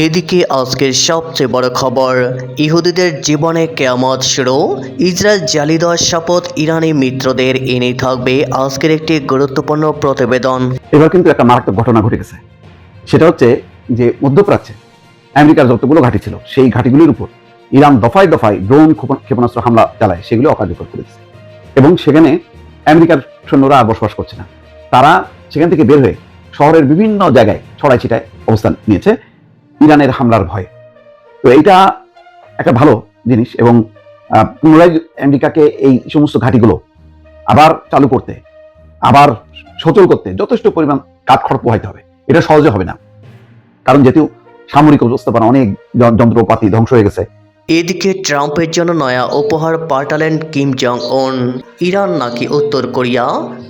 এদিকে আজকের সবচেয়ে বড় খবর, ইহুদিদের জীবনে কেয়ামত শুরু, ইসরায়েল জ্বালিয়ে দেওয়ার শপথ ইরানি মিত্রদের, এনে থাকবে আজকের একটি গুরুত্বপূর্ণ প্রতিবেদন। এবার কিন্তু একটা মারাত্মক ঘটনা ঘটে গেছে। সেটা হচ্ছে যে মধ্যপ্রাচ্যে আমেরিকার যতগুলো ঘাঁটি ছিল সেই ঘাঁটিগুলির উপর ইরান দফায় দফায় ড্রোন ক্ষেপণাস্ত্র হামলা চালায়, সেগুলো অকার্যকর করে দিচ্ছে এবং সেখানে আমেরিকার সৈন্যরা আর বসবাস করছে না। তারা সেখান থেকে বের হয়ে শহরের বিভিন্ন জায়গায় ছড়াই ছিটায় অবস্থান নিয়েছে ইরানের হামলার ভয়ে। তো এইটা একটা ভালো জিনিস এবং পুনরায় আমেরিকাকে এই সমস্ত ঘাঁটিগুলো আবার চালু করতে, আবার সচল করতে যথেষ্ট পরিমাণ কাঠখড় পোহাইতে হবে। এটা সহজে হবে না, কারণ যেহেতু সামরিক অবস্থাপনা অনেক যন্ত্রপাতি ধ্বংস হয়ে গেছে। এদিকে ট্রাম্পের জন্য নয়া উপহার পাঠালেন কিম জং উন। ইরান নাকি উত্তর কোরিয়া,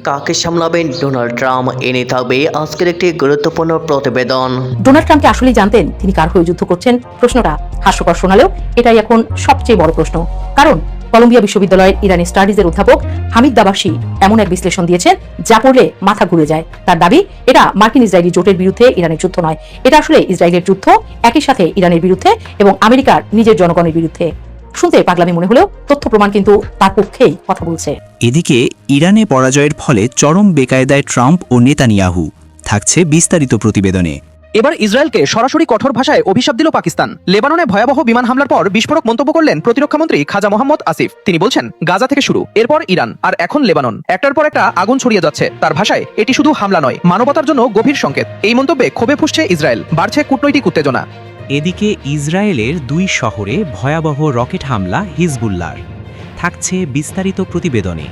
কাকে সামলাবেন ডোনাল্ড ট্রাম্প, এনে থাকবে আজকের একটি গুরুত্বপূর্ণ প্রতিবেদন। ডোনাল্ড ট্রাম্পকে আসলেই জানতেন তিনি কার হয়ে যুদ্ধ করছেন? প্রশ্নটা হাস্যকর শোনালেও এটাই এখন সবচেয়ে বড় প্রশ্ন। কারণ কলম্বিয়া বিশ্ববিদ্যালয়ের ইরানি স্টাডিজের অধ্যাপক হামিদ দাবাসি এমন এক বিশ্লেষণ দিয়েছেন যা পড়লে মাথা ঘুরে যায়। তার দাবি, এটা মার্কিন ইসরায়েলি জোটের বিরুদ্ধে ইরানের যুদ্ধ নয়, এটা আসলে ইসরায়েলের যুদ্ধ, একই সাথে ইরানের বিরুদ্ধে এবং আমেরিকার নিজের জনগণের বিরুদ্ধে। শুনতে পাগলামি মনে হলেও তথ্য প্রমাণ কিন্তু তার পক্ষেই কথা বলছে। এদিকে ইরানে পরাজয়ের ফলে চরম বেকায়দায় ট্রাম্প ও নেতানিয়াহু, থাকছে বিস্তারিত প্রতিবেদনে। এবার ইসরায়েলকে সরাসরি কঠোর ভাষায় অভিশাপ দিল পাকিস্তান। লেবাননে ভয়াবহ বিমান হামলার পর বিস্ফোরক মন্তব্য করলেন প্রতিরক্ষামন্ত্রী খাজা মোহাম্মদ আসিফ। তিনি বলছেন, গাজা থেকে শুরু, এরপর ইরান, আর এখন লেবানন, একটার পর একটা আগুন ছড়িয়ে যাচ্ছে। তার ভাষায় এটি শুধু হামলা নয়, মানবতার জন্য গভীর সংকেত। এই মন্তব্যে ক্ষোভে ফুঁসছে ইসরায়েল, বাড়ছে কূটনৈতিক উত্তেজনা। এদিকে ইসরায়েলের 2 শহরে ভয়াবহ রকেট হামলা হিজবুল্লাহর, থাকছে বিস্তারিত প্রতিবেদনে।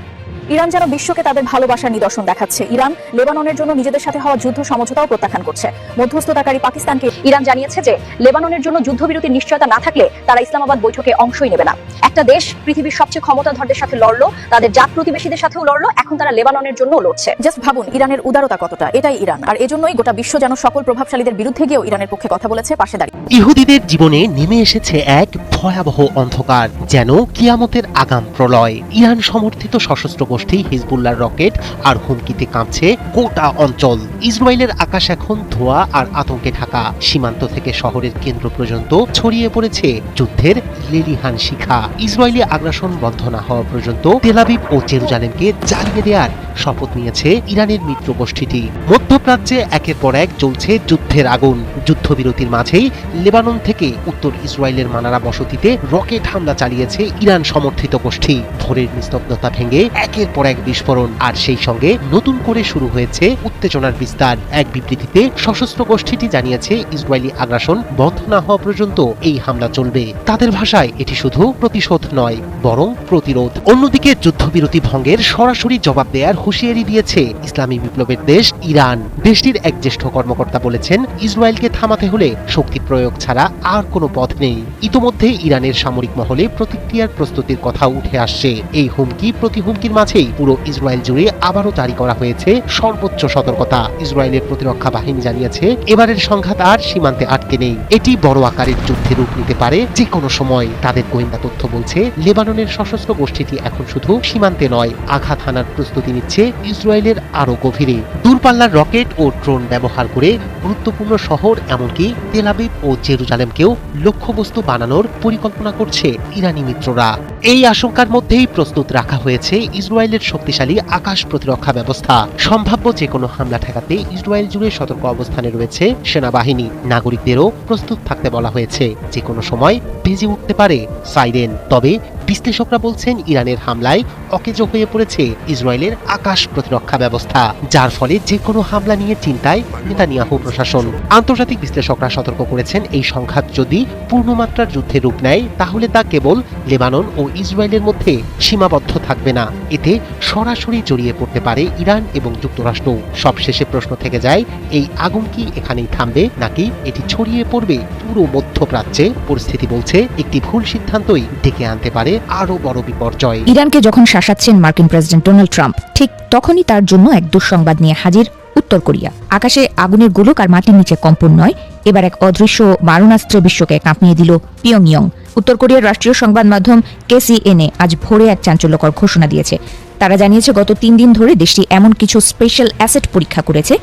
ইরান যেন বিশ্বকে তাদের ভালোবাসার নিদর্শন দেখাচ্ছে। ইরান লেবাননের জন্য নিজেদের সাথে হওয়া যুদ্ধ সমঝোতাও প্রত্যাখ্যান করছে। মধ্যস্থতাকারী পাকিস্তানকে ইরান জানিয়েছে যে লেবাননের জন্য যুদ্ধবিরতির নিশ্চয়তা না থাকলে তারা ইসলামাবাদ বৈঠকে অংশই নেবে না। একটা দেশ পৃথিবীর সবচেয়ে ক্ষমতাধরদের সাথে লড়লো, তাদের জাত প্রতিবেশীদের সাথেও লড়লো, এখন তারা লেবাননের জন্য লড়ছে। জাস্ট ভাবুন ইরানের উদারতা কতটা। এটাই ইরান, আর এজন্যই গোটা বিশ্ব যেন সকল প্রভাবশালীদের বিরুদ্ধে গিয়েও ইরানের পক্ষে কথা বলেছে, পাশে দাঁড়িয়ে। ইহুদিদের জীবনে নেমে এসেছে এক ভয়াবহ অন্ধকার, যেন কিয়ামতের আগাম প্রলয়। ইরান সমর্থিত সশস্ত্র গোষ্ঠী হিজবুল্লাহর রকেট আর হুমকিতে কাঁপছে গোটা অঞ্চল। ইসরায়েলের আকাশ এখন ধোঁয়া আর আতঙ্কে ঢাকা। সীমান্ত থেকে শহরের কেন্দ্র পর্যন্ত ছড়িয়ে পড়েছে যুদ্ধের লেলিহান শিখা। ইসরায়েলি আগ্রাসন বন্ধ না হওয়া পর্যন্ত তেল আবিব ও জেরুজালেমকে জ্বালিয়ে দেওয়ার শপথ নিয়েছে ইরানের মিত্র গোষ্ঠীটি। মধ্যপ্রাচ্যে একের পর এক জ্বলছে যুদ্ধের আগুন। যুদ্ধবিরতির মাঝেই লেবানন থেকে উত্তর ইসরায়েলের মানারা বসতিতে রকেট হামলা চালিয়েছে ইরান সমর্থিত গোষ্ঠী। ভোরের নিস্তব্ধতা ভেঙে একের পর এক বিস্ফোরণ, আর সেই সঙ্গে নতুন করে শুরু হয়েছে উত্তেজনার বিস্তার। এক বিবৃতিতে সশস্ত্র গোষ্ঠীটি জানিয়েছে, ইসরায়েলি আগ্রাসন বন্ধ না হওয়া পর্যন্ত এই হামলা চলবে। তাদের ভাষায় এটি শুধু প্রতিশোধ নয়, বরং প্রতিরোধ। অন্যদিকে যুদ্ধবিরতি ভঙ্গের সরাসরি জবাব দেওয়ার হুঁশিয়ারি দিয়েছে ইসলামী বিপ্লবের দেশ ইরান। দেশটির এক জ্যেষ্ঠ কর্মকর্তা বলেছেন, ইসরায়েলকে থামাতে হলে শক্তি প্রয়োগ ছাড়া আর কোনো পথ নেই। ইতোমধ্যে ইরানের সামরিক মহলে প্রতিক্রিয়ার প্রস্তুতির কথা উঠে আসছে। এই হুমকি প্রতি হুমকির মাঝেই পুরো ইসরায়েল জুড়ে আবারও জারি করা হয়েছে সর্বোচ্চ সতর্কতা। ইসরায়েলের প্রতিরক্ষা বাহিনী জানিয়েছে, এবারের সংঘাত আর সীমান্তে আটকে নেই, এটি বড় আকারের যুদ্ধে রূপ নিতে পারে যে কোনো সময়। তাদের গোয়েন্দা তথ্য বলছে, লেবাননের সশস্ত্র গোষ্ঠীটি এখন শুধু সীমান্তে নয়, আঘাত হানার প্রস্তুতি নিচ্ছে ইসরায়েলের আরো গভীরে। দূরপাল্লার রকেট ও ড্রোন ব্যবহার করে গুরুত্বপূর্ণ শহর, এমনকি তেল আবিব ও জেরুজালেমকেও লক্ষ্যবস্তু বানানোর পরিকল্পনা করছে ইরানি মিত্ররা। এই আশঙ্কার মধ্যেই প্রস্তুত রাখা হয়েছে ইসরায়েলের শক্তিশালী আকাশ প্রতিরক্ষা ব্যবস্থা। সম্ভাব্য যে কোনো হামলা ঠেকাতে ইসরায়েল জুড়ে সতর্ক অবস্থানে রয়েছে সেনাবাহিনী। নাগরিকদেরও প্রস্তুত থাকতে বলা হয়েছে, যে কোনো সময় বেজে উঠতে পারে সাইরেন। তবে বিশ্লেষকরা বলছেন, ইরানের হামলায় অকেজো হয়ে পড়েছে ইসরায়েলের আকাশ প্রতিরক্ষা ব্যবস্থা, যার ফলে যে কোনো হামলা নিয়ে চিন্তায় নেতানিয়াহু প্রশাসন। আন্তর্জাতিক বিশ্লেষকরা সতর্ক করেছেন, এই সংঘাত যদি পূর্ণমাত্রার যুদ্ধে রূপ নেয়, তাহলে তা কেবল লেবানন ও ইসরায়েলের মধ্যে সীমাবদ্ধ থাকবে না, এতে সরাসরি জড়িয়ে পড়তে পারে ইরান এবং যুক্তরাষ্ট্র। সবশেষে প্রশ্ন থেকে যায়, এই আগুন কি এখানেই থামবে, নাকি এটি ছড়িয়ে পড়বে পুরো মধ্যপ্রাচ্যে? পরিস্থিতি বলছে, একটি ভুল সিদ্ধান্তই ডেকে আনতে পারে আরো বড় বিপর্যয়। ইরানকে যখন শাসাচ্ছেন মার্কিন প্রেসিডেন্ট ডোনাল্ড ট্রাম্প, ঠিক তখনই তার জন্য এক দুঃসংবাদ নিয়ে হাজির উত্তর কোরিয়া। আকাশে আগুনের গোলক আর মাটির নিচে কম্পন নয়, এবার এক অদৃশ্য মারণাস্ত্রে বিশ্বকে কাঁপিয়ে দিল পিয়ংইয়ং। উত্তর কোরিয়ার রাষ্ট্রীয় সংবাদ মাধ্যম KCNA আজ ভোরে এক চাঞ্চল্যকর ঘোষণা দিয়েছে। তারা জানিয়েছে গত 3 দিন ধরে দেশটি এমন কিছু স্পেশাল অ্যাসেট পরীক্ষা করেছে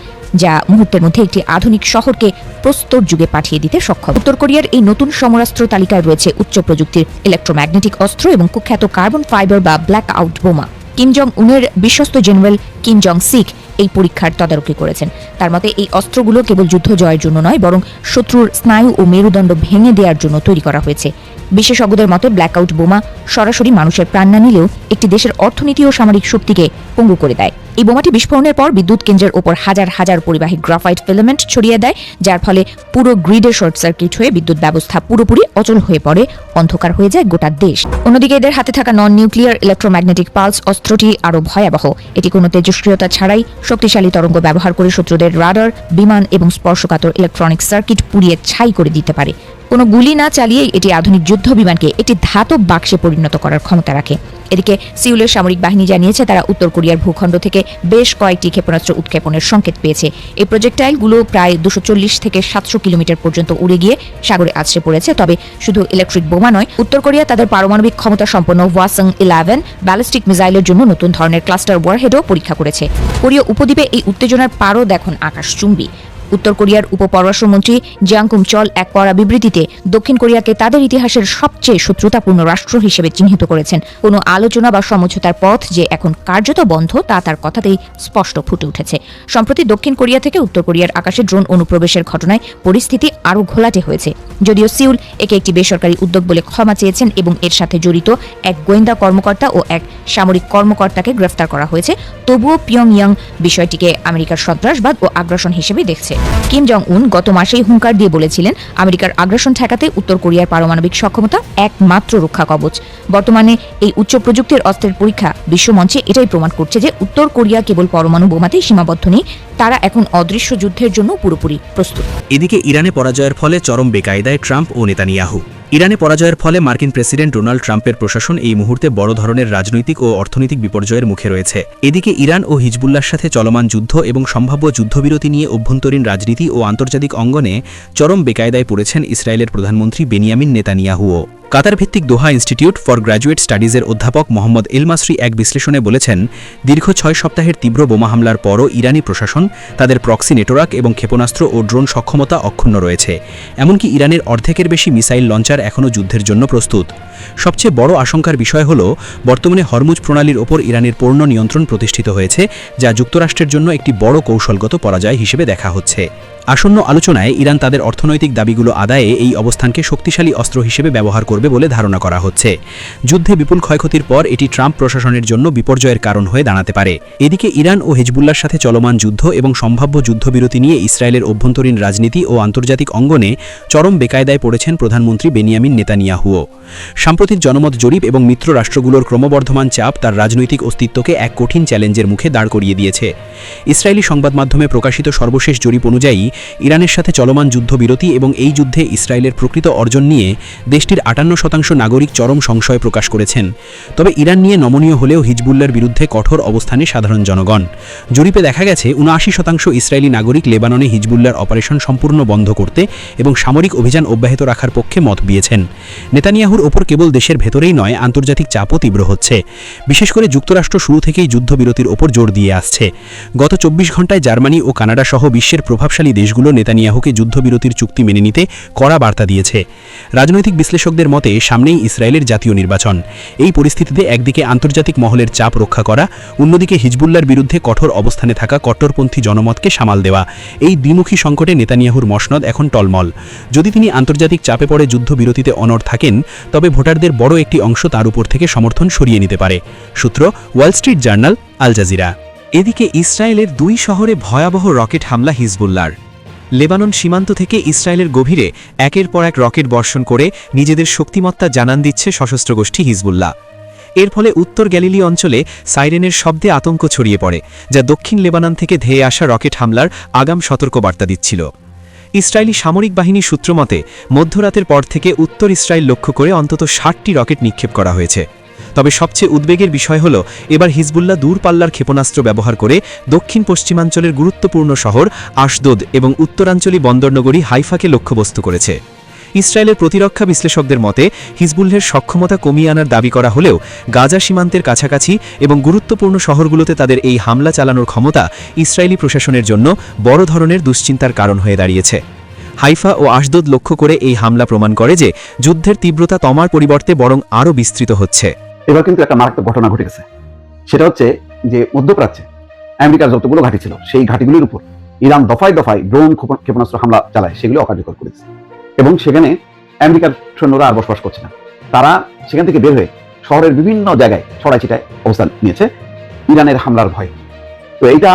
যা মুহূর্তের মধ্যে একটি আধুনিক শহরকে প্রস্তর যুগে পাঠিয়ে দিতে সক্ষম। উত্তর কোরিয়ার এই নতুন সমরাস্ত্র তালিকায় রয়েছে উচ্চ প্রযুক্তির ইলেকট্রোম্যাগনেটিক অস্ত্র এবং কুখ্যাত কার্বন ফাইবার বা ব্ল্যাক আউট বোমা। কিম জং উনের বিশ্বস্ত জেনারেল কিম জং সিক এই পরীক্ষার তদারকি করেছেন। তার মতে এই অস্ত্রগুলো কেবল যুদ্ধ জয়ের জন্য নয়, বরং শত্রুর স্নায়ু ও মেরুদণ্ড ভেঙে দেওয়ার জন্য তৈরি করা হয়েছে। বিশেষজ্ঞদের মতে ব্ল্যাকআউট বোমা সরাসরি মানুষের প্রাণ না নিলেও একটি দেশের অর্থনীতি ও সামরিক শক্তিকে পঙ্গু করে দেয়। এই বোমাটি বিস্ফোরণের পর বিদ্যুৎ কেন্দ্রের ওপর হাজার হাজার পরিবাহী গ্রাফাইট ফিলামেন্ট ছড়িয়ে দেয়, যার ফলে পুরো গ্রিডে শর্ট সার্কিট হয়ে বিদ্যুৎ ব্যবস্থা পুরোপুরি অচল হয়ে পড়ে, অন্ধকার হয়ে যায় গোটা দেশ। অন্যদিকে এদের হাতে থাকা নন নিউক্লিয়ার ইলেকট্রোম্যাগনেটিক পালস অস্ত্রটি আরও ভয়াবহ। এটি কোনো তেজস্ক্রিয়তা ছাড়াই শক্তিশালী তরঙ্গ ব্যবহার করে শত্রুদের রাডার, বিমান এবং স্পর্শকাতর ইলেকট্রনিক সার্কিট পুড়িয়ে ছাই করে দিতে পারে। কোনো গুলি না চালিয়েই এটি আধুনিক যুদ্ধ বিমানকে একটি ধাতব বাক্সে পরিণত করার ক্ষমতা রাখে। এদিকে সিউলের সামরিক বাহিনী জানিয়েছে তারা উত্তর কোরিয়ার ভূখণ্ড থেকে বেশ কয়েকটি ক্ষেপণাস্ত্র উৎক্ষেপণের সংকেত পেয়েছে। এই প্রজেক্টাইলগুলো প্রায় 240 থেকে 700 কিলোমিটার পর্যন্ত উড়ে গিয়ে সাগরে আছড়ে পড়েছে। তবে শুধু ইলেকট্রিক বোমা নয়, উত্তর কোরিয়া তাদের পারমাণবিক ক্ষমতা সম্পন্ন ওয়াসং-11 ব্যালিস্টিক মিসাইলের জন্য নতুন ধরনের ক্লাস্টার ওয়ারহেডও পরীক্ষা করেছে। কোরীয় উপদ্বীপে এই উত্তেজনার পারদ এখন আকাশচুম্বী। উত্তর কোরিয়ার উপপররাষ্ট্রমন্ত্রী জিয়াং কুম-চল এক কড়া বিবৃতিতে দক্ষিণ কোরিয়াকে তাদের ইতিহাসের সবচেয়ে শত্রুতাপূর্ণ রাষ্ট্র হিসেবে চিহ্নিত করেছেন। কোনো আলোচনা বা সমঝোতার পথ যে এখন কার্যত বন্ধ তা তার কথাতেই স্পষ্ট ফুটে উঠেছে। সম্প্রতি দক্ষিণ কোরিয়া থেকে উত্তর কোরিয়ার আকাশে ড্রোন অনুপ্রবেশের ঘটনায় পরিস্থিতি আরও ঘোলাটে হয়েছে। যদিও সিউল একে একটি বেসরকারি উদ্যোগ বলে ক্ষমা চেয়েছেন এবং এর সাথে জড়িত এক গোয়েন্দা কর্মকর্তা ও এক সামরিক কর্মকর্তাকে গ্রেফতার করা হয়েছে, তবুও পিয়ংইয়ং বিষয়টিকে আমেরিকার সন্ত্রাসবাদ ও আগ্রাসন হিসেবে দেখছে। কিম জং উন গত মাসেই হুঙ্কার দিয়ে বলেছিলেন আমেরিকার আগ্রাসন ঠেকাতে উত্তর কোরিয়ার পারমাণবিক সক্ষমতা একমাত্র রক্ষা কবচ। বর্তমানে এই উচ্চ প্রযুক্তির অস্ত্রের পরীক্ষা বিশ্বমঞ্চে এটাই প্রমাণ করছে যে উত্তর কোরিয়া কেবল পরমাণু বোমাতেই সীমাবদ্ধ নেই, তারা এখন অদৃশ্য যুদ্ধের জন্য পুরোপুরি প্রস্তুত। এদিকে ইরানে পরাজয়ের ফলে চরম বেকায়দায় ট্রাম্প ও নেতানিয়াহু। ইরানে পরাজয়ের ফলে মার্কিন প্রেসিডেন্ট ডোনাল্ড ট্রাম্পের প্রশাসন এই মুহূর্তে বড় ধরনের রাজনৈতিক ও অর্থনৈতিক বিপর্যয়ের মুখে রয়েছে। এদিকে ইরান ও হিজবুল্লাহর সাথে চলমান যুদ্ধ এবং সম্ভাব্য যুদ্ধবিরতি নিয়ে অভ্যন্তরীণ রাজনীতি ও আন্তর্জাতিক অঙ্গনে চরম বেকায়দায় পড়েছেন ইসরায়েলের প্রধানমন্ত্রী বেনিয়ামিন নেতানিয়াহুও। কাতার ভিত্তিক দোহা ইনস্টিটিউট ফর গ্র্যাজুয়েট স্টাডিজের অধ্যাপক মোহাম্মদ এল মাসরি এক বিশ্লেষণে বলেছেন, দীর্ঘ 6 সপ্তাহের তীব্র বোমা হামলার পরও ইরানি প্রশাসন তাদের প্রক্সি নেটওয়ার্ক এবং ক্ষেপণাস্ত্র ও ড্রোন সক্ষমতা অক্ষুণ্ণ রয়েছে। এমনকি ইরানের অর্ধেকের বেশি মিসাইল লঞ্চার এখনও যুদ্ধের জন্য প্রস্তুত। সবচেয়ে বড় আশঙ্কার বিষয় হল বর্তমানে হরমুজ প্রণালীর ওপর ইরানের পূর্ণ নিয়ন্ত্রণ প্রতিষ্ঠিত হয়েছে, যা যুক্তরাষ্ট্রের জন্য একটি বড় কৌশলগত পরাজয় হিসেবে দেখা হচ্ছে। আসন্ন আলোচনায় ইরান তাদের অর্থনৈতিক দাবিগুলো আদায়ে এই অবস্থানকে শক্তিশালী অস্ত্র হিসেবে ব্যবহার করবে বলে ধারণা করা হচ্ছে। যুদ্ধে বিপুল ক্ষয়ক্ষতির পর এটি ট্রাম্প প্রশাসনের জন্য বিপর্যয়ের কারণ হয়ে দাঁড়াতে পারে। এদিকে ইরান ও হিজবুল্লাহর সাথে চলমান যুদ্ধ এবং সম্ভাব্য যুদ্ধবিরতি নিয়ে ইসরায়েলের অভ্যন্তরীণ রাজনীতি ও আন্তর্জাতিক অঙ্গনে চরম বেকায়দায় পড়েছেন প্রধানমন্ত্রী বেনিয়ামিন নেতানিয়াহুও। সাম্প্রতিক জনমত জরিপ এবং মিত্র রাষ্ট্রগুলোর ক্রমবর্ধমান চাপ তার রাজনৈতিক অস্তিত্বকে এক কঠিন চ্যালেঞ্জের মুখে দাঁড় করিয়ে দিয়েছে। ইসরায়েলি সংবাদ মাধ্যমে প্রকাশিত সর্বশেষ জরিপ অনুযায়ী ইরানের সাথে চলমান যুদ্ধবিরতি এবং এই যুদ্ধে ইসরায়েলের প্রকৃত অর্জন নিয়ে দেশটির 58% নাগরিক চরম সংশয় প্রকাশ করেছেন। তবে ইরান নিয়ে নমনীয় হলেও হিজবুল্লাহর বিরুদ্ধে কঠোর অবস্থানে সাধারণ জনগণ। জরিপে দেখা গেছে 79% ইসরায়েলি নাগরিক লেবাননে হিজবুল্লাহর অপারেশন সম্পূর্ণ বন্ধ করতে এবং সামরিক অভিযান অব্যাহত রাখার পক্ষে মত দিয়েছেন। নেতানিয়াহুর ওপর কেবল দেশের ভেতরেই নয়, আন্তর্জাতিক চাপও তীব্র হচ্ছে। বিশেষ করে যুক্তরাষ্ট্র শুরু থেকেই যুদ্ধবিরতির ওপর জোর দিয়ে আসছে। গত 24 ঘণ্টায় জার্মানি ও কানাডা সহ বিশ্বের প্রভাবশালী দেশগুলো নেতানিয়াহুকে যুদ্ধবিরতির চুক্তি মেনে নিতে কড়া বার্তা দিয়েছে। রাজনৈতিক বিশ্লেষকদের মতে সামনেই ইসরায়েলের জাতীয় নির্বাচন। এই পরিস্থিতিতে একদিকে আন্তর্জাতিক মহলের চাপ রক্ষা করা, অন্যদিকে হিজবুল্লাহর বিরুদ্ধে কঠোর অবস্থানে থাকা কট্টরপন্থী জনমতকে সামাল দেওয়া, এই দ্বিমুখী সংকটে নেতানিয়াহুর মসনদ এখন টলমল। যদি তিনি আন্তর্জাতিক চাপে পড়ে যুদ্ধবিরতিতে অনড় থাকেন, তবে ভোটারদের বড় একটি অংশ তার উপর থেকে সমর্থন সরিয়ে নিতে পারে। সূত্র Wall Street Journal, Al Jazeera. এদিকে ইসরায়েলের 2 শহরে ভয়াবহ রকেট হামলা হিজবুল্লাহর। লেবানন সীমান্ত থেকে ইসরায়েলের গভীরে একের পর এক রকেট বর্ষণ করে নিজেদের শক্তিমত্তা জানান দিচ্ছে সশস্ত্র গোষ্ঠী হিজবুল্লাহ। এর ফলে উত্তর গ্যালিলি অঞ্চলে সাইরেনের শব্দে আতঙ্ক ছড়িয়ে পড়ে, যা দক্ষিণ লেবানন থেকে ধেয়ে আসা রকেট হামলার আগাম সতর্কবার্তা দিচ্ছিল। ইসরায়েলি সামরিক বাহিনী সূত্রমতে মধ্যরাতের পর থেকে উত্তর ইসরায়েল লক্ষ্য করে অন্তত 60টি রকেট নিক্ষেপ করা হয়েছে। তবে সবচেয়ে উদ্বেগের বিষয় হল এবার হিজবুল্লাহ দূরপাল্লার ক্ষেপণাস্ত্র ব্যবহার করে দক্ষিণ পশ্চিমাঞ্চলের গুরুত্বপূর্ণ শহর আশদোদ এবং উত্তরাঞ্চলী বন্দরনগরী হাইফাকে লক্ষ্যবস্তু করেছে। ইসরায়েলের প্রতিরক্ষা বিশ্লেষকদের মতে হিজবুল্লাহর সক্ষমতা কমিয়ে আনার দাবি করা হলেও গাজা সীমান্তের কাছাকাছি এবং গুরুত্বপূর্ণ শহরগুলোতে তাদের এই হামলা চালানোর ক্ষমতা ইসরায়েলি প্রশাসনের জন্য বড় ধরনের দুশ্চিন্তার কারণ হয়ে দাঁড়িয়েছে। হাইফা ও আশদোদ লক্ষ্য করে এই হামলা প্রমাণ করে যে যুদ্ধের তীব্রতা তমার পরিবর্তে বরং আরও বিস্তৃত হচ্ছে। এবার কিন্তু একটা মারাত্মক ঘটনা ঘটে গেছে। সেটা হচ্ছে যে মধ্যপ্রাচ্যে আমেরিকার যতগুলো ঘাঁটি ছিল সেই ঘাঁটিগুলির উপর ইরান দফায় দফায় ড্রোন ক্ষেপণাস্ত্র হামলা চালায়, সেগুলো অকার্যকর করেছে। এবং সেখানে আমেরিকার সৈন্যরা আর বসবাস করছে না, তারা সেখান থেকে বের হয়ে শহরের বিভিন্ন জায়গায় ছড়াই ছিটায় অবস্থান নিয়েছে ইরানের হামলার ভয়ে। তো এইটা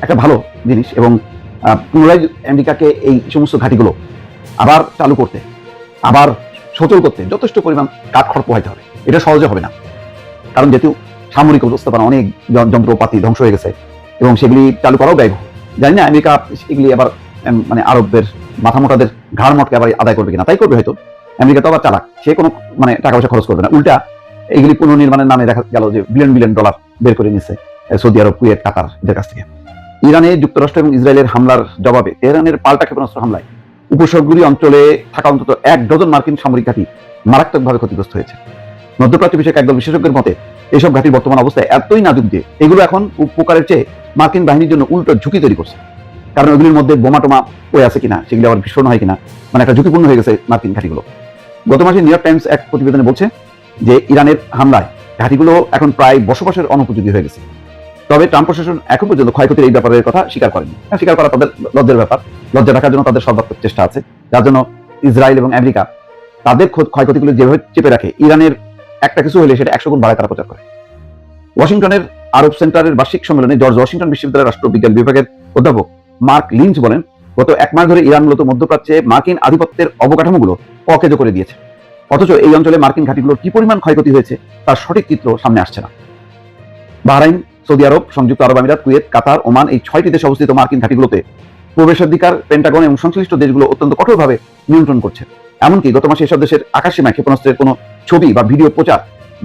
একটা ভালো জিনিস এবং পুনরায় আমেরিকাকে এই সমস্ত ঘাঁটিগুলো আবার চালু করতে, আবার সচল করতে যথেষ্ট পরিমাণ কাঠখড় পোহাইতে হবে। এটা সহজে হবে না, কারণ যেহেতু সামরিক অবস্থাপনা অনেক যন্ত্রপাতি ধ্বংস হয়ে গেছে এবং সেগুলি চালু করাও ব্যয়বহুল। জানি না আমেরিকা এগুলি আবার মানে আরবদের মাথা মোটাদের ঘাড় মটকে আবার আদায় করবে কিনা, তাই করবে হয়তো। আমেরিকা তো আবার চালাক, সে কোনো মানে টাকা পয়সা খরচ করবে না, উল্টা এগুলি পুনর্নির্মাণের নামে দেখা গেল যে বিলিয়ন বিলিয়ন ডলার বের করে নিচ্ছে সৌদি আরব, কুয়েত, কাতার এদের কাছ থেকে। ইরানে যুক্তরাষ্ট্র এবং ইসরায়েলের হামলার জবাবে তেহরানের পাল্টা ক্ষেপণাস্ত্র হামলায় উপসাগরীয় অঞ্চলে থাকা অন্তত 1 ডজন মার্কিন সামরিক ঘাঁটি মারাত্মকভাবে ক্ষতিগ্রস্ত হয়েছে। মধ্যপ্রাচ্য বিষয়ক একদল বিশেষজ্ঞের মতে এসব ঘাঁটির বর্তমান অবস্থায় এতই নাজুক যে এগুলো এখন উপকারের চেয়ে মার্কিন বাহিনীর জন্য উল্টো ঝুঁকি তৈরি করছে। কারণ ওগুলির মধ্যে বোমা টোমা পড়ে আছে কিনা, সেগুলি আবার বিস্ফোরণ হয় কিনা, মানে একটা ঝুঁকিপূর্ণ হয়ে গেছে মার্কিন ঘাঁটিগুলো। গত মাসে নিউ ইয়র্ক টাইমস এক প্রতিবেদনে বলছে যে ইরানের হামলায় ঘাঁটিগুলো এখন প্রায় বসবাসের অনুপযোগী হয়ে গেছে। তবে ট্রাম্প প্রশাসন এখন পর্যন্ত ক্ষয়ক্ষতির এই ব্যাপারের কথা স্বীকার করেনি। স্বীকার করা তাদের লজ্জার ব্যাপার, লজ্জা রাখার জন্য তাদের সর্বাত্মক চেষ্টা আছে, যার জন্য ইসরায়েল এবং আমেরিকা তাদের ক্ষয়ক্ষতিগুলো যেভাবে চেপে রাখে, ইরানের একটা কিছু হলে সেটা 100 গুণ বাড়ায় তারা প্রচার করে। ওয়াশিংটনের আরব সেন্টারের বার্ষিক সম্মেলনে জর্জ ওয়াশিংটন বিশ্ববিদ্যালয়ের রাষ্ট্রবিজ্ঞান বিভাগের অধ্যাপক মার্ক লিঞ্চ বলেন, গত 1 মাস ধরে ইরান মূলত মধ্যপ্রাচ্যে মার্কিন আধিপত্যের অবকাঠামোগুলো অকেজো করে দিয়েছে, অথচ এই অঞ্চলে মার্কিন ঘাঁটিগুলোর কি পরিমাণ ক্ষয়ক্ষতি হয়েছে তার সঠিক চিত্র সামনে আসছে না। বাহরাইন, সৌদি আরব, সংযুক্ত আরব আমিরাত, কুয়েত, কাতার, ওমান এই 6টি দেশে অবস্থিত মার্কিন ঘাঁটিগুলোতে প্রবেশাধিকার পেন্টাগন এবং সংশ্লিষ্ট দেশগুলো অত্যন্ত কঠোরভাবে নিয়ন্ত্রণ করছে। এমনকি গত মাসে এসব দেশের আকাশসীমায় ক্ষেপণাস্ত্রের কোনো ছবি বা ভিডিও প্রচার,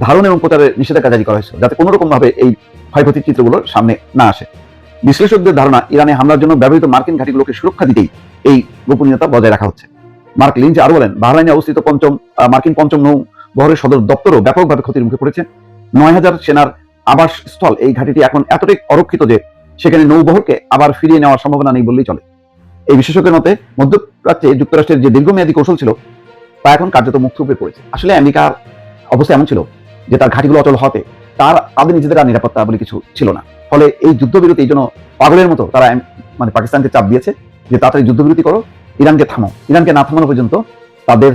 ধারণ এবং প্রচারের নিষেধাজ্ঞা জারি করা হয়েছে, যাতে কোনো রকম ভাবে এই ক্ষয়ক্ষতির চিত্রগুলোর সামনে না আসে। বিশ্লেষকদের ধারণা, ইরানে হামলার জন্য ব্যবহৃত মার্কিন ঘাঁটিগুলোকে সুরক্ষা দিতেই এই গোপনীয়তা বজায় রাখা হচ্ছে। মার্ক লিঞ্চ আরো বলেন, বাহরাইনে অবস্থিত মার্কিন পঞ্চম নৌ বহরের সদর দপ্তরও ব্যাপকভাবে ক্ষতির মুখে পড়েছে। 9000 সেনার আবাসস্থল এই ঘাঁটিটি এখন এতটাই অরক্ষিত যে সেখানে নৌবহরকে আবার ফিরিয়ে নেওয়ার সম্ভাবনা নেই বললেই চলে। এই বিশেষজ্ঞের মতে মধ্যপ্রাচ্যে যুক্তরাষ্ট্রের যে দীর্ঘমেয়াদী কৌশল ছিল তা এখন কার্যত মুখ থুবড়ে পড়েছে। আসলে আমেরিকার অবস্থা এমন ছিল যে তার ঘাঁটিগুলো অচল হতে তাদের নিজেদের আর নিরাপত্তা বলে কিছু ছিল না। ফলে এই যুদ্ধবিরতি এই জন্য পাগলের মতো তারা মানে পাকিস্তানকে চাপ দিয়েছে যে তাড়াতাড়ি যুদ্ধবিরতি করো, ইরানকে থামাও। ইরানকে না থামানো পর্যন্ত তাদের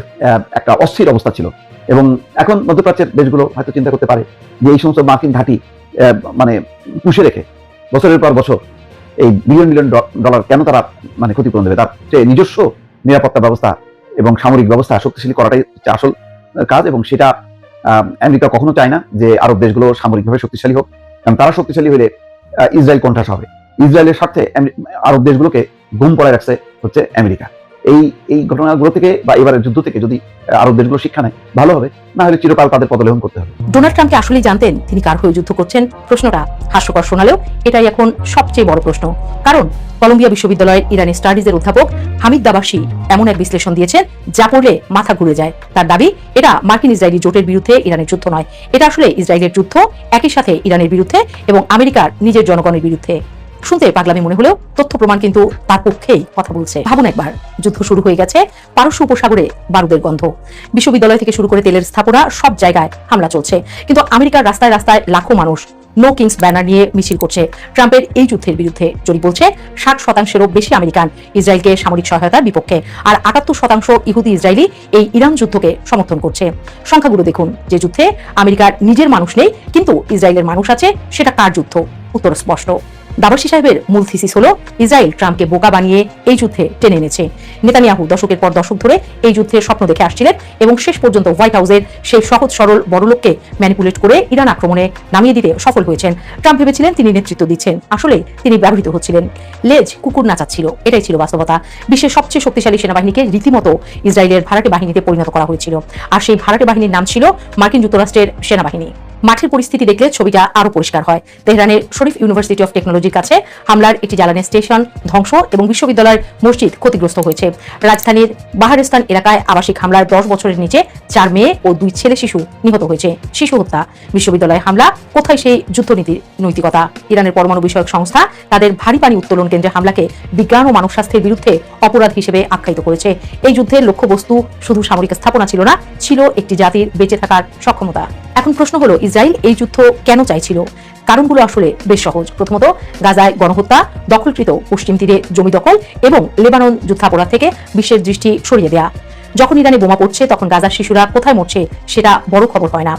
একটা অস্থির অবস্থা ছিল। এবং এখন মধ্যপ্রাচ্যের দেশগুলো হয়তো চিন্তা করতে পারে যে এই সমস্ত মার্কিন ঘাঁটি মানে পুষে রেখে বছরের পর বছর এই বিলিয়ন বিলিয়ন ডলার কেন তারা মানে ক্ষতিপূরণ দেবে, তার চেয়ে নিজস্ব নিরাপত্তা ব্যবস্থা এবং সামরিক ব্যবস্থা শক্তিশালী করাটাই হচ্ছে আসল কাজ। এবং সেটা আমেরিকা কখনো চায় না যে আরব দেশগুলো সামরিকভাবে শক্তিশালী হোক, কারণ তারা শক্তিশালী হলে ইসরায়েল কোণঠাসা হবে। ইসরায়েলের স্বার্থে আরব দেশগুলোকে ঘুম পড়ায় রাখছে হচ্ছে আমেরিকা। এই ঘটনাগুলো থেকে বা এবারের যুদ্ধ থেকে যদি আরব দেশগুলো শিক্ষা নেয় ভালো হবে, না হলে চিরকাল তাদের পদলেহন করতে হবে। ডোনাল্ড ট্রাম্পকে আসলেই জানতেন তিনি কার হয়ে যুদ্ধ করছেন? প্রশ্নটা হাস্যকর শোনালেও এটাই এখন সবচেয়ে বড় প্রশ্ন। কারণ কলম্বিয়া বিশ্ববিদ্যালয়ের ইরানি স্টাডিজের অধ্যাপক হামিদ দাবাসি এমন এক বিশ্লেষণ দিয়েছেন যা পড়লে মাথা ঘুরে যায়। তার দাবি, এটা মার্কিন ইসরায়েলি জোটের বিরুদ্ধে ইরানের যুদ্ধ নয়, এটা আসলে ইসরায়েলের যুদ্ধ, একই সাথে ইরানের বিরুদ্ধে এবং আমেরিকার নিজের জনগণের বিরুদ্ধে। শুনতে পাগলামি মনে হলেও তথ্য প্রমাণ কিন্তু তার পক্ষেই কথা বলছে। ভাবুন একবার, যুদ্ধ শুরু হয়ে গেছে, পারস্য উপসাগরে বারুদের গন্ধ, বিশ্ববিদ্যালয় থেকে শুরু করে তেলের স্থাপনা সব জায়গায় হামলা চলছে, কিন্তু আমেরিকার রাস্তায় রাস্তায় লাখো মানুষ নো কিংস ব্যানার নিয়ে মিছিল করছে ট্রাম্পের এই যুদ্ধের বিরুদ্ধে। জরিপ বলছে 60%-এরও বেশি আমেরিকান ইসরায়েলকে সামরিক সহায়তার বিপক্ষে, আর 78% ইহুদি ইসরায়েলি এই ইরান যুদ্ধকে সমর্থন করছে। সংখ্যাগুলো দেখুন, যে যুদ্ধে আমেরিকার নিজের মানুষ নেই কিন্তু ইসরায়েলের মানুষ আছে, সেটা কার যুদ্ধ? উত্তর স্পষ্ট। দাবাসি সাহেবের মূল থিসিস হলো ইসরায়েল ট্রাম্পকে বোকা বানিয়ে এই যুদ্ধে টেনে এনেছে। নেতানিয়াহু দশকের পর দশক ধরে এই যুদ্ধের স্বপ্ন দেখে আসছিলেন এবং শেষ পর্যন্ত হোয়াইট হাউসের সেই সহজ সরল বড়লোককে ম্যানিপুলেট করে ইরান আক্রমণে নামিয়ে দিতে সফল হয়েছেন। ট্রাম্প ভেবেছিলেন তিনি নেতৃত্ব দিচ্ছেন, আসলে তিনি ব্যবহৃত হচ্ছিলেন। লেজ কুকুর নাচাচ্ছিল, এটাই ছিল বাস্তবতা। বিশ্বের সবচেয়ে শক্তিশালী সেনাবাহিনীকে রীতিমতো ইসরায়েলের ভাড়াটে বাহিনীতে পরিণত করা হয়েছিল, আর সেই ভাড়াটে বাহিনীর নাম ছিল মার্কিন যুক্তরাষ্ট্রের সেনাবাহিনী। মাঠের পরিস্থিতি দেখলে ছবিটা আরো পরিষ্কার হয়। তেহরানের শরীফ ইউনিভার্সিটি অফ টেকনোলজির কাছে হামলার একটি জ্বালানি স্টেশন ধ্বংস এবং বিশ্ববিদ্যালয়ের মসজিদ ক্ষতিগ্রস্ত হয়েছে। রাজধানীর বাহারিস্তান এলাকায় আবাসিক হামলার 10 বছরের নিচে 4 মেয়ে ও 2 ছেলে শিশু নিহত হয়েছে। শিশু হত্যা, বিশ্ববিদ্যালয়ে হামলা, কোথায় সেই যুদ্ধনীতির নৈতিকতা? ইরানের পরমাণু বিষয়ক সংস্থা তাদের ভারী পানি উত্তোলন কেন্দ্রে হামলাকে বিজ্ঞান ও মানব স্বাস্থ্যের বিরুদ্ধে অপরাধ হিসেবে আখ্যায়িত করেছে। এই যুদ্ধের লক্ষ্যবস্তু শুধু সামরিক স্থাপনা ছিল না, ছিল একটি জাতির বেঁচে থাকার সক্ষমতা। এখন প্রশ্ন হলো, ইসরায়েল এই যুদ্ধ কেন চাইছিল? কারণগুলো আসলে বেশ সহজ। প্রথমত, গাজায় গণহত্যা, দখলকৃত পশ্চিম তীরে জমি দখল এবং লেবানন যুদ্ধাপরাধ থেকে বিশ্বের দৃষ্টি সরিয়ে দেয়া। যখন ইরানে বোমা পড়ছে তখন গাজার শিশুরা কোথায় মরছে সেটা বড় খবর হয় না।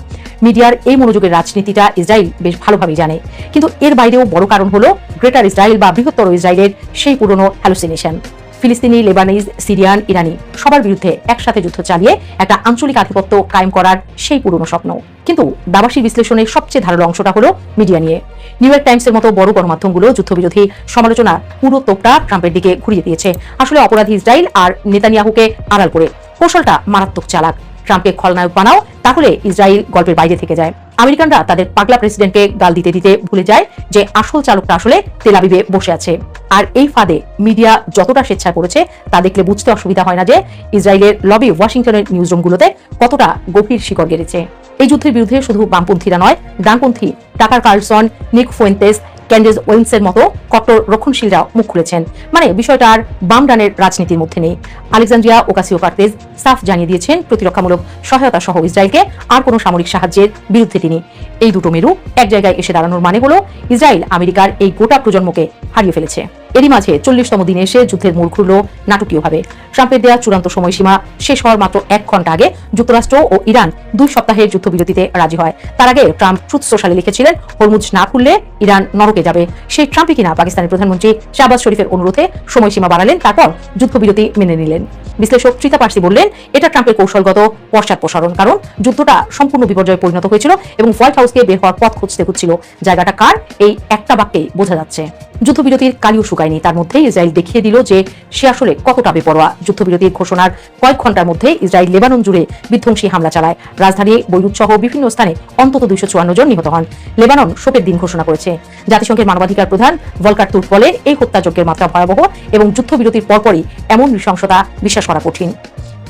মিডিয়ার এই মনোযোগের রাজনীতিটা ইসরায়েল বেশ ভালোভাবেই জানে। কিন্তু এর বাইরেও বড় কারণ হলো গ্রেটার ইসরায়েল বা বৃহত্তর ইসরায়েলের সেই পুরনো হ্যালুসিনেশন। ফিলিস্তিনি, লেবানিজ, সিরিয়ান, ইরানি সবার বিরুদ্ধে একসাথে যুদ্ধ চালিয়ে একটা আঞ্চলিক আধিপত্য কায়েম করার সেই পুরনো স্বপ্ন। কিন্তু দাবাসীর বিশ্লেষণের সবচেয়ে ধারালো অংশটা হলো মিডিয়া নিয়ে। নিউ ইয়র্ক টাইমসের মতো বড় গণমাধ্যমগুলো যুদ্ধবিরোধী সমালোচনার পুরো তোপটা ট্রাম্পের দিকে ঘুরিয়ে দিয়েছে। আসলে অপরাধী ইসরায়েল আর নেতানিয়াহুকে আড়াল করে। কৌশলটা মারাত্মক চালাক। ট্রাম্পকে খলনায়ক বানাও, তাহলে ইসরায়েল গল্পের বাইরে থেকে যায়। আমেরিকানরা তাদের পাগলা প্রেসিডেন্টকে গাল দিতে দিতে ভুলে যায় যে আসল চালকটা আসলে তেল আবিবে বসে আছে। আর এই ফাঁদে মিডিয়া যতটা স্বেচ্ছায় পড়েছে তা দেখলে বুঝতে অসুবিধা হয় না যে ইসরায়েলের লবি ওয়াশিংটনের নিউজরুমগুলোতে কতটা গভীর শিকড় গেড়েছে। এই যুদ্ধের বিরুদ্ধে শুধু বামপন্থীরা নয়, ডানপন্থী টাকার কার্লসন, নিক ফুয়েন্তেস, ক্যান্ডেস ওয়েন্সের মতো কট্টর রক্ষণশীলরা মুখ খুলেছেন। মানে বিষয়টা আর বাম ডানের রাজনীতির মধ্যে নেই। আলেকজান্দ্রিয়া ওকাসিও-কর্তেজ সাফ জানিয়ে দিয়েছেন প্রতিরক্ষামূলক সহায়তা সহ ইসরায়েলকে আর কোনো সামরিক সাহায্যের বিরুদ্ধে তিনি। এই দুটো মেরু এক জায়গায় এসে দাঁড়ানোর মানে হলো ইসরায়েল আমেরিকার এই গোটা প্রজন্মকে হারিয়ে ফেলেছে। এরই মাঝে 40তম দিনে এসে যুদ্ধের মোড় ঘুরল নাটকীয়ভাবে। ট্রাম্পের দেয়া চূড়ান্ত সময়সীমা শেষ হওয়ার মাত্র 1 ঘন্টা আগে যুক্তরাষ্ট্র ও ইরান 2 সপ্তাহের যুদ্ধবিরতিতে রাজি হয়। তার আগে ট্রাম্প ট্রুথ সোশ্যালে লিখেছিলেন, হরমুজ না খুললে ইরান নরকে যাবে। সেই ট্রাম্পই কিনা পাকিস্তানের প্রধানমন্ত্রী শাহবাজ শরীফের অনুরোধে সময়সীমা বাড়ালেন, তারপর যুদ্ধবিরতি মেনে নিলেন। বিশ্লেষক তৃতা পার্সি বললেন, এটা ট্রাম্পের কৌশলগত পশ্চাৎপসারণ। কারণ যুদ্ধটা সম্পূর্ণ বিপর্যয়ে পরিণত হয়েছিল এবং হোয়াইট হাউসকে বের হওয়ার পথ খুঁজতে হচ্ছিল। জায়গাটা কার, এই একটা বাক্যেই বোঝা যাচ্ছে। যুদ্ধবিরতির কালিও শুকায়নি, তার মধ্যে ইসরায়েল দেখিয়ে দিল যে সে আসলে কতটা বেপরোয়া। যুদ্ধবিরতির ঘোষণার কয়েক ঘন্টার মধ্যে ইসরায়েল লেবানন জুড়ে বিধ্বংসী হামলা চালায়। রাজধানী বৈরুত সহ বিভিন্ন স্থানে অন্তত 254 জন নিহত হন। লেবানন শোকের দিন ঘোষণা করেছে। জাতিসংঘের মানবাধিকার প্রধান ভলকার তুর্ক বলে, এই হত্যাযজ্ঞের মাত্রা ভয়াবহ এবং যুদ্ধবিরতির পরপরই এমন নৃশংসতা বিশ্বাস করা কঠিন।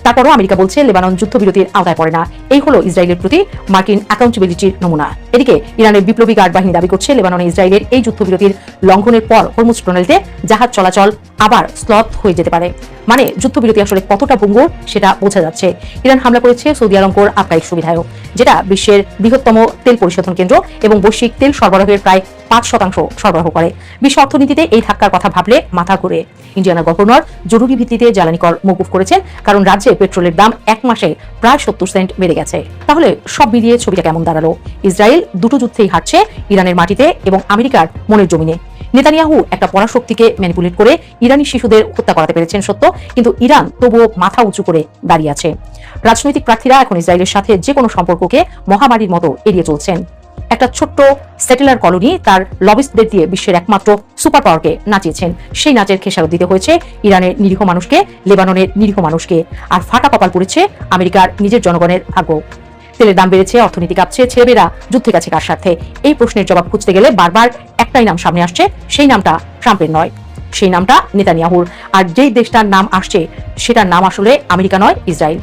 তারপরও আমেরিকা বলছে লেবানন যুদ্ধবিরতির আওতায় পড়ে না। এই হলো ইসরায়েলের প্রতি মার্কিন অ্যাকাউন্টেবিলিটির নমুনা। এদিকে ইরানের বিপ্লবী গার্ড বাহিনী দাবি করছে, লেবাননে ইসরায়েলের এই যুদ্ধবিরতির লঙ্ঘনের পর হরমুজ প্রণালীতে জাহাজ চলাচল আবার স্লথ হয়ে যেতে পারে। মানে যুদ্ধবিরতি আসলে কতটা ভঙ্গুর সেটা বোঝা যাচ্ছে। ইরান হামলা করেছে সৌদি আরবকোর আবগারিক সুবিধায়ক, যেটা বিশ্বের বৃহত্তম তেল পরিশোধন কেন্দ্র এবং বৈশ্বিক তেল সরবরাহের প্রায় 5% সরবরাহ করে। বিশ্ব অর্থনীতিতে এই ধাক্কার কথা ভাবলে মাথা ঘুরে। ইন্ডিয়ানা গভর্নর জরুরি ভিত্তিতে জ্বালানি কর মওকুফ করেছেন, কারণ রাজ্যে পেট্রোলের দাম 1 মাসে প্রায় 70 সেন্ট বেড়ে গেছে। তাহলে সব মিলিয়ে ছবিটা কেমন দাঁড়ালো? ইসরায়েল দুটো যুদ্ধেই হারছে, ইরানের মাটিতে এবং আমেরিকার মনের জমিনে। নেতানিয়াহু একটা পরাশক্তিকে ম্যানিপুলেট করে ইরানি শিশুদের হত্যা করাতে পেরেছেন সত্য, কিন্তু ইরান তবুও মাথা উঁচু করে দাঁড়িয়ে আছে। রাজনৈতিক প্রার্থীরা এখন ইসরায়েলের সাথে যে কোনো সম্পর্ককে মহামারীর মতো এড়িয়ে চলছেন। একটা ছোট্ট সেটেলার কলোনি তার লবিস্টদের দিয়ে বিশ্বের একমাত্র সুপার পাওয়ারকে নাচিয়েছেন। সেই নাচের খেসারত দিতে হয়েছে ইরানের নিরীহ মানুষকে, লেবাননের নিরীহ মানুষকে। আর ফাটা কপাল পড়েছে আমেরিকার নিজের জনগণের ভাগ্য। তেলের দাম বেড়েছে, অর্থনীতি কাঁপছে, ছেলেমেয়েরা যুদ্ধে গেছে কার স্বার্থে? এই প্রশ্নের জবাব খুঁজতে গেলে বারবার একটাই নাম সামনে আসছে, সেই নামটা ট্রাম্পের নয়, সেই নামটা নেতানিয়াহুর। আর যেই দেশটার নাম আসছে সেটার নাম আসলে আমেরিকা নয়, ইসরায়েল।